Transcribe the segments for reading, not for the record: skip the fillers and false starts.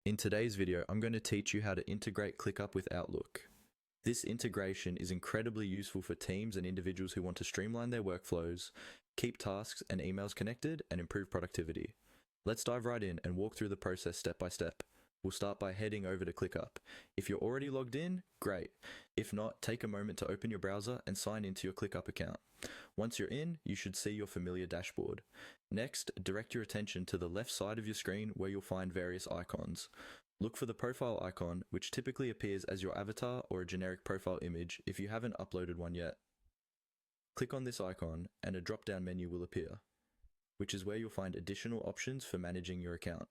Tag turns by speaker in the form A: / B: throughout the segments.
A: In today's video, I'm going to teach you how to integrate ClickUp with Outlook. This integration is incredibly useful for teams and individuals who want to streamline their workflows, keep tasks and emails connected, and improve productivity. Let's dive right in and walk through the process step by step. We'll start by heading over to ClickUp. If you're already logged in, great. If not, take a moment to open your browser and sign into your ClickUp account. Once you're in, you should see your familiar dashboard. Next, direct your attention to the left side of your screen where you'll find various icons. Look for the profile icon, which typically appears as your avatar or a generic profile image if you haven't uploaded one yet. Click on this icon and a drop-down menu will appear, which is where you'll find additional options for managing your account.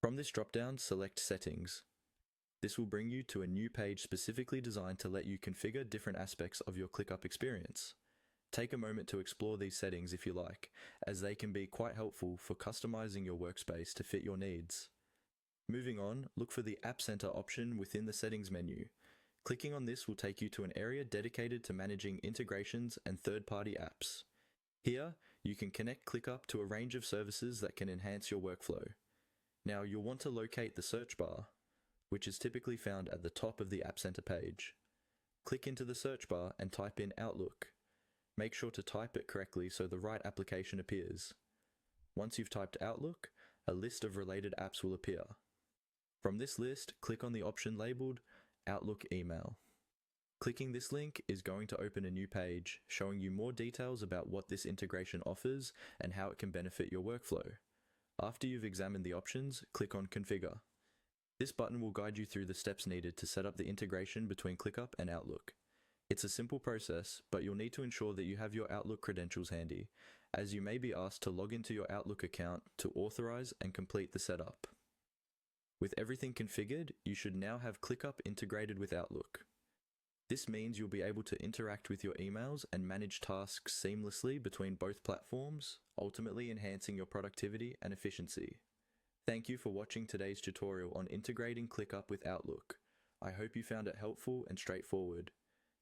A: From this drop-down, select Settings. This will bring you to a new page specifically designed to let you configure different aspects of your ClickUp experience. Take a moment to explore these settings if you like, as they can be quite helpful for customizing your workspace to fit your needs. Moving on, look for the App Center option within the Settings menu. Clicking on this will take you to an area dedicated to managing integrations and third-party apps. Here, you can connect ClickUp to a range of services that can enhance your workflow. Now, you'll want to locate the search bar, which is typically found at the top of the App Center page. Click into the search bar and type in Outlook. Make sure to type it correctly so the right application appears. Once you've typed Outlook, a list of related apps will appear. From this list, click on the option labeled Outlook Email. Clicking this link is going to open a new page showing you more details about what this integration offers and how it can benefit your workflow. After you've examined the options, click on Configure. This button will guide you through the steps needed to set up the integration between ClickUp and Outlook. It's a simple process, but you'll need to ensure that you have your Outlook credentials handy, as you may be asked to log into your Outlook account to authorize and complete the setup. With everything configured, you should now have ClickUp integrated with Outlook. This means you'll be able to interact with your emails and manage tasks seamlessly between both platforms, ultimately enhancing your productivity and efficiency. Thank you for watching today's tutorial on integrating ClickUp with Outlook. I hope you found it helpful and straightforward.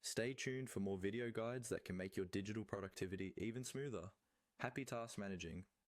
A: Stay tuned for more video guides that can make your digital productivity even smoother. Happy task managing!